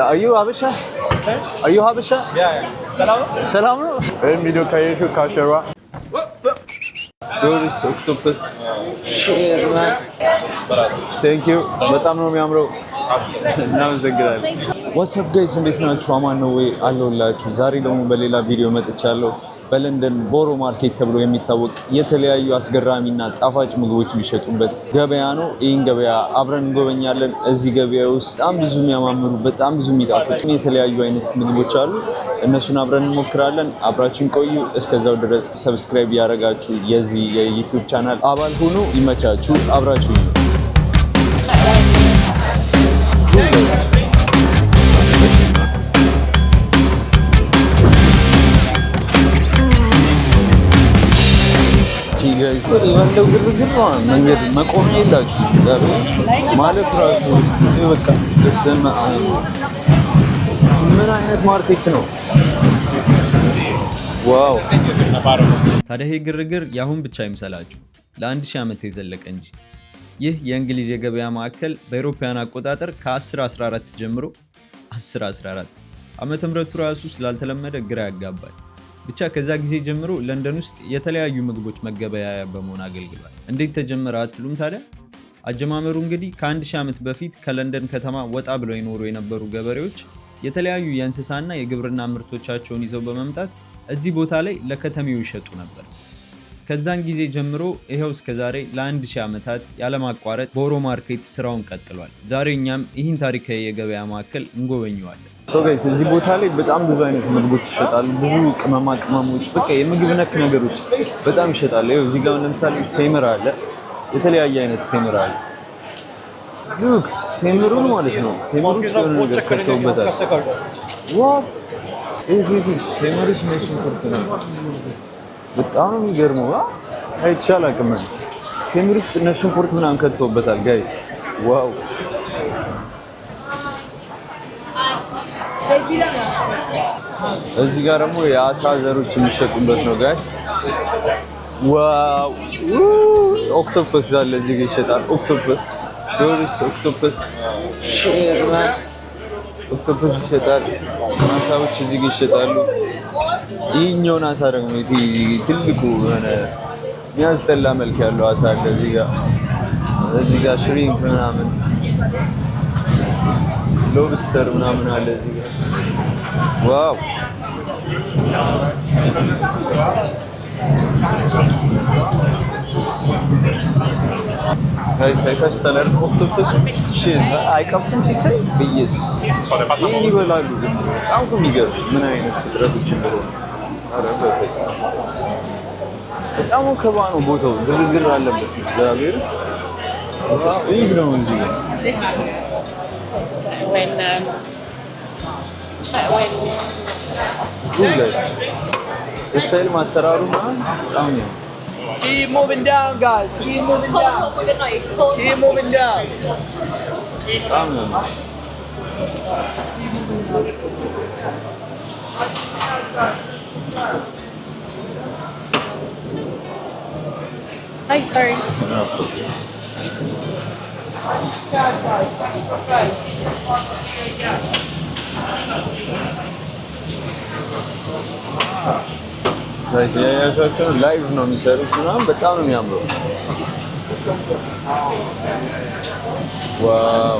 Are you Habesha? Sorry? Are you Habesha? Yeah. Salam? Salam no? El video kayeshu kashara. Doris octopus. Shit, man. Thank you. በጣም ነው የሚያምረው። እናመሰግናለን። What's up guys? እንዴት ናችሁ? አማን ነው ወይ? አለሁላችሁ። ዛሬ ደግሞ በሌላ ቪዲዮ መጥቻለሁ። በለንደን ቦሮ ማርኬት ተብሎ የሚታወቅ የተለያዩ አስገራሚና ጣፋጭ ምግቦች የሚሸጡበት ገበያ ነው። ይህን ገበያ አብረን እንጎበኛለን። እዚህ ገበያ ውስጥ በጣም ብዙ የሚያማምሩ በጣም ብዙ የሚጣፍጡ የተለያዩ አይነት ምግቦች አሉ። እነሱን አብረን እንሞክራለን። አብራችሁን ቆዩ። እስከዛው ድረስ ሰብስክራይብ ያደረጋችሁ የዚህ የዩቲዩብ ቻናል አባል ሁኑ። ይመቻችሁ። አብራችሁ ነው guys ያለው ግርግር ነው። መንገድ መቆም የላችሁ ማለት ራሱ በቃ በስመ አብ ምን አይነት ማርኬት ነው? ዋው! ታዲያ ይሄ ግርግር ያሁን ብቻ አይምሰላችሁ፣ ለ1000 ዓመት የዘለቀ እንጂ። ይህ የእንግሊዝ የገበያ ማዕከል በአውሮፓውያን አቆጣጠር ከ1014 ጀምሮ 1014 ዓመተ ምህረቱ ራሱ ስላልተለመደ ግራ ያጋባል። ብቻ ከዛ ጊዜ ጀምሮ ለንደን ውስጥ የተለያዩ ምግቦች መገበያያ በመሆን አገልግሏል። እንዴት ተጀመረ አትሉም? ታዲያ አጀማመሩ እንግዲህ ከ1000 ዓመት በፊት ከለንደን ከተማ ወጣ ብለው ይኖሩ የነበሩ ገበሬዎች የተለያዩ የእንስሳና የግብርና ምርቶቻቸውን ይዘው በመምጣት እዚህ ቦታ ላይ ለከተሜው ይሸጡ ነበር። ከዛን ጊዜ ጀምሮ ይሄው እስከዛሬ ለ1000 ዓመታት ያለማቋረጥ ቦሮ ማርኬት ስራውን ቀጥሏል። ዛሬ እኛም ይህን ታሪካዊ የገበያ ማዕከል እንጎበኘዋለን። ሶ ጋይስ እዚህ ቦታ ላይ በጣም ብዙ አይነት ምግቦች ይሸጣሉ። ብዙ ቅመማ ቅመሞች በቃ የምግብ ነክ ነገሮች በጣም ይሸጣሉ። ይኸው እዚህ ጋር ለምሳሌ ቴምር አለ። የተለያየ አይነት ቴምር አለ። ሉክ ቴምሩን ማለት ነው። ቴምሩ ስለሆነ ነገር ከተውበታል። ዋው! ይሄ ቴምሩስ ሜሽን ኮርት ነው። በጣም የሚገርመው አይቻል አቅም ቴምሩ ውስጥ ነሽን ኮርት ምናምን ከተውበታል ጋይስ። ዋው! እዚህ ጋር ደግሞ የአሳ ዘሮች የሚሸጡበት ነው ጋይስ። ዋው! ኦክቶፐስ አለ እዚህ ጋር ይሸጣል። ኦክቶፐስ ዶሪስ ኦክቶፐስ ኦክቶፐስ ይሸጣል። አሳዎች እዚህ ጋር ይሸጣሉ። ይህኛውን አሳ ደግሞ ትልቁ የሆነ የሚያስጠላ መልክ ያለው አሳ አለ እዚህ ጋር ሽሪምፕ ምናምን ሎብስተር ምናምን አለ እዚህ ጋር። ዋው! ጋይስ አይታችኋል? ኦክቶፐስ አይቀፉም ሲታይ በኢየሱስ ይሄን ይበላሉ። በጣም የሚገርም ምን አይነት ፍጥረቶች እንደሆኑ። ኧረ በጣም ወከባ ነው ቦታው፣ ግርግር አለበት። እግዚአብሔር ይህ ነው እንጂ የስታይል ማሰራሩ በጣም ነው። Keep moving down, guys. Keep moving down. Keep moving down. በጣም ነው። Hi, sorry. ጋይስ ያያቻቸው ላይቭ ነው የሚሰሩት ምናምን በጣም ነው የሚያምረው። ዋው!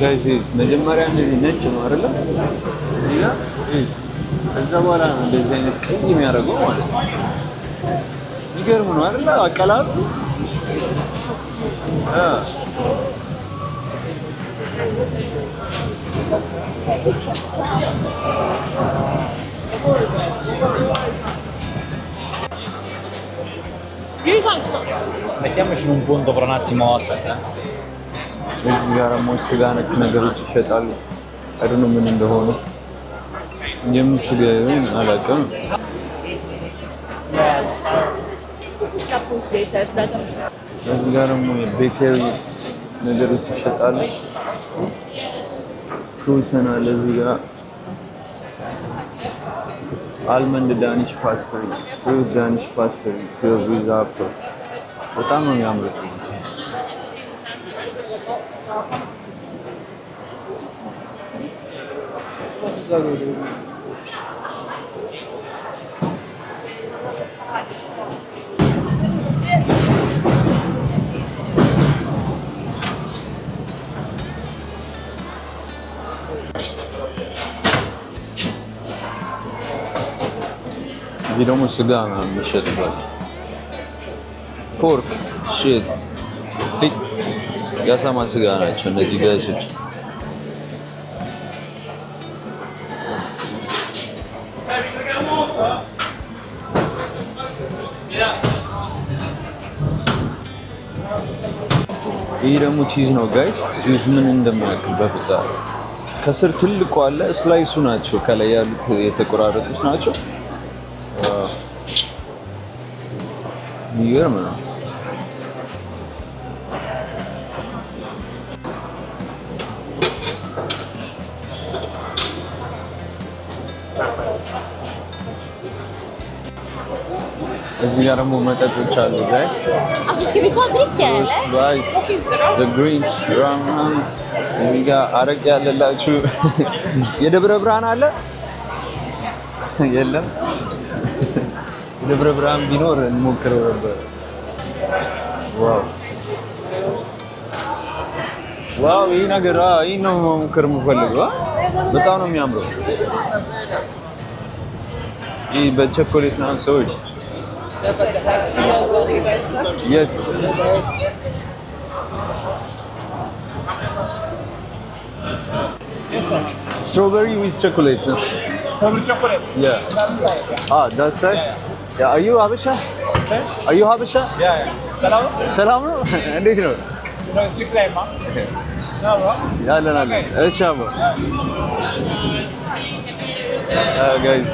ጋይስ መጀመሪያ እንደዚህ ነጭ ነው አይደለ? ከዛ በኋላ ነው እንደዚህ አይነት ቀይ የሚያደርገው ማለት ነው። ይገርም ነው አይደለ? አቀላሉ Mettiamoci in un punto per un attimo. እዚህ ጋር ደግሞ ስጋ ነክ ነገሮች ይሸጣሉ። አይደል ምን እንደሆነ የምን ስጋ ይሆን አላውቅም። እዚህ ጋር ደግሞ ቤከሪ ነገሮች ይሸጣሉ። ኩሰና ለዚህ ጋር አልመንድ ዳኒሽ ፓስተሪ፣ ፍሩት ዳኒሽ ፓስተሪ፣ ፍሩት አፕል በጣም ነው የሚያምሩት። እዚህ ደግሞ ስጋ ምናምን የሚሸጥበት ፖርክ ሽት የአሳማ ስጋ ናቸው እነዚህ ጋይሶች። ይህ ደግሞ ቺዝ ነው ጋይስ። ቺዝ ምን እንደሚያክል በፍጣሪ ከስር ትልቁ አለ። ስላይሱ ናቸው ከላይ ያሉት የተቆራረጡት ናቸው። የሚገርም ነው። እዚህ ጋር ደግሞ መጠጦች አሉ ጋይስ። እዚህ ጋር አረቄ ያለላችሁ የደብረ ብርሃን አለ የለም? የደብረ ብርሃን ቢኖር እንሞክረው ነበር። ዋው ይህ ነገር ይህ ነው መሞከር የምፈልገው። በጣም ነው የሚያምረው። ይህ በቸኮሌት ነው ሰዎች የት strawberry with chocolate. Strawberry chocolate? Yeah. That's it. Yeah, are you Habesha? Sir? Are you Habesha? Yeah. Salam? ሰላም ነው? እንዴት ነው? Siklema. Salam? ያለን አለ። እሺ አባ ጋይስ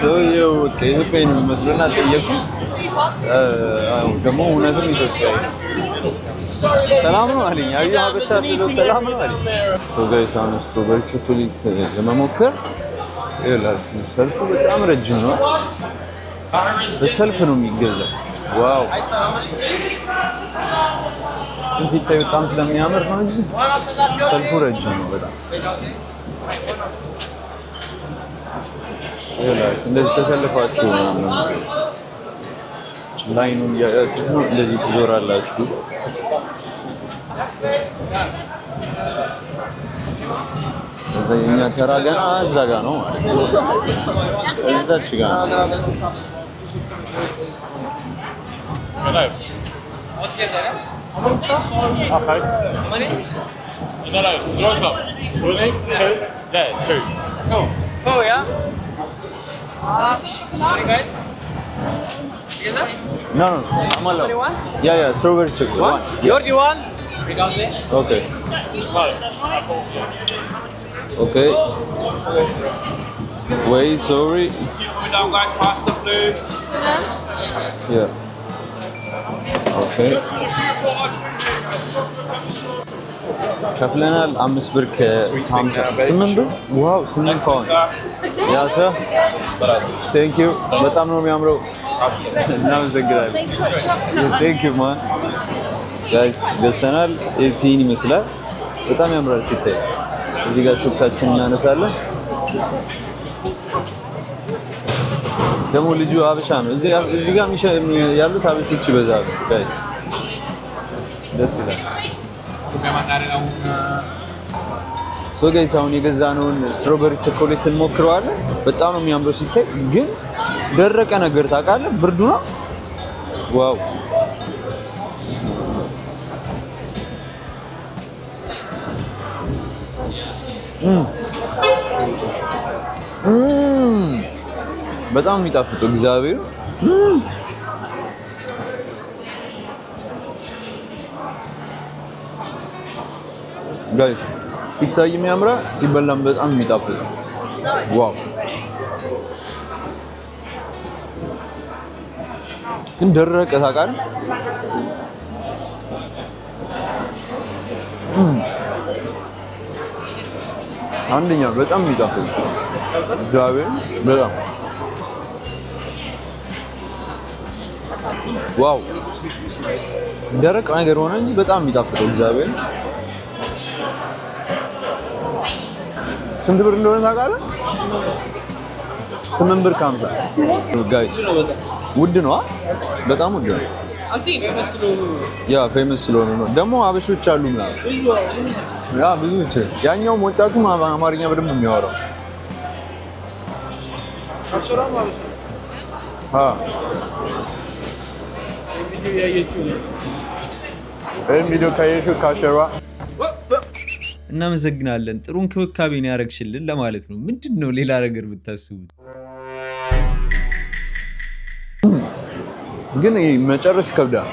ሰውዬው ከኢትዮጵያ ነው የሚመስለውና ጠየኩት። ደግሞ እውነትም ኢትዮጵያዊ ሰላም ነው አለኝ። አዩ ሀበሻ ስለው ሰላም ነው አለኝ። ጋይስ አሁን ስትሮበሪ ቾኮሌት ለመሞከር ይኸውላችሁ ሰልፉ በጣም ረጅም ነው። በሰልፍ ነው የሚገዛው። ዋው ሲታይ በጣም ስለሚያምር ነው እንጂ ሰልፉ ረጅም ነው በጣም። ይኸውላችሁ እንደዚህ ተሰልፋችሁ ምናምን ላይኑን እያያችሁ ነው እንደዚህ ትዞራላችሁ። የእኛ ተራ ገና እዛ ጋ ነው ማለት ነው። እዛች ጋ ነው። No, I'm alone. Yeah, strawberry chocolate. One. You want? Okay. Okay. Wait, sorry. Down, guys, faster, please. Yeah. Okay. ከፍለናል 5 ብር ከ8 ብር። ዋው 8 ፓውንድ ያሰ ቴንክ ዩ። በጣም ነው የሚያምረው። እናመሰግናለን። ቴንክ ዩ ማን ጋይስ ገዝተናል። ይህን ይመስላል። በጣም ያምራል ሲታይ። እዚህ ጋር ሹካችን እናነሳለን። ደግሞ ልጁ ሀበሻ ነው። እዚህ ጋር ያሉት ሀበሾች ይበዛሉ ጋይስ። ደስ ይላል። ሶ ጋይስ አሁን የገዛነውን ስትሮበሪ ቾኮሌት እንሞክረዋለን። በጣም ነው የሚያምረው ሲታይ፣ ግን ደረቀ ነገር ታውቃለህ፣ ብርዱ ነው። ዋው በጣም የሚጣፍጠው እግዚአብሔር ጋይስ ሲታይም ያምራል፣ ሲበላም በጣም የሚጣፍጥ ዋው። ግን ደረቀ ታውቃለህ። አንደኛ በጣም የሚጣፍጥ እግዚአብሔር በጣም ዋው። ደረቅ ነገር ሆነ እንጂ በጣም የሚጣፍጠው እግዚአብሔር ስንት ብር እንደሆነ ታውቃለህ? 8 ብር ከ50 ጋይስ ውድ ነው። በጣም ውድ ነው። ያ ፌመስ ስለሆነ ነው። ደግሞ አበሾች አሉ ምናምን ያ ብዙ ይችላል። ያኛው ወጣቱ አማርኛ በደንብ የሚያወራው ቪዲዮ ካየሽው ካሸሯ እናመሰግናለን። ጥሩ እንክብካቤን ያደረግሽልን ለማለት ነው። ምንድን ነው ሌላ ነገር ብታስቡት? ግን መጨረስ ይከብዳል።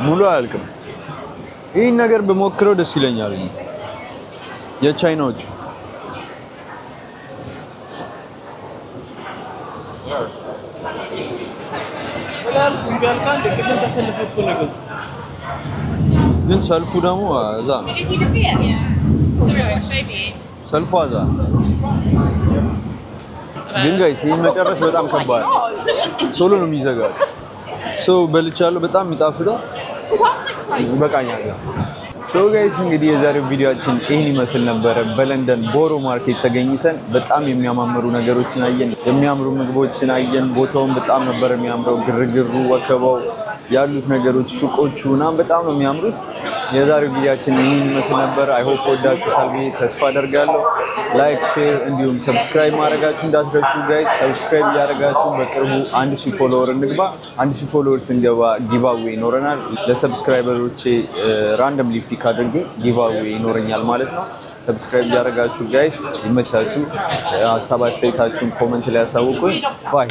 ሙሉ አያልቅም። ይህን ነገር በሞክረው ደስ ይለኛል። የቻይናዎች ግን ሰልፉ ደግሞ እዛ ነው። ሰልፉ እዛ ግን ጋይስ ይህን መጨረስ በጣም ከባድ ቶሎ ነው የሚዘጋው። ሰው በልቻለሁ። በጣም የሚጣፍጠው በቃኛል። ሰው ጋይስ እንግዲህ የዛሬው ቪዲዮአችን ይህን ይመስል ነበረ። በለንደን ቦሮ ማርኬት ተገኝተን በጣም የሚያማምሩ ነገሮችን አየን፣ የሚያምሩ ምግቦችን አየን። ቦታውን በጣም ነበር የሚያምረው። ግርግሩ፣ ወከባው፣ ያሉት ነገሮች፣ ሱቆቹ ምናምን በጣም ነው የሚያምሩት። የዛሬው ቪዲዮአችን ይህን ይመስል ነበር። አይ ሆፕ ወዳችሁታል ብዬ ተስፋ አደርጋለሁ። ላይክ፣ ሼር እንዲሁም ሰብስክራይብ ማድረጋችሁ እንዳትረሱ ጋይስ። ሰብስክራይብ እያደረጋችሁ በቅርቡ 1000 ፎሎወር እንግባ። 1000 ፎሎወር ስንገባ ጊቫዌ ይኖረናል። ለሰብስክራይበሮቼ ራንደምሊ ፒክ አድርጌ ጊቫዌ ይኖረኛል ማለት ነው። ሰብስክራይብ እያደረጋችሁ ጋይስ ይመቻችሁ። ሀሳብ አስተያየታችሁን ኮሜንት ላይ ያሳውቁኝ። ባይ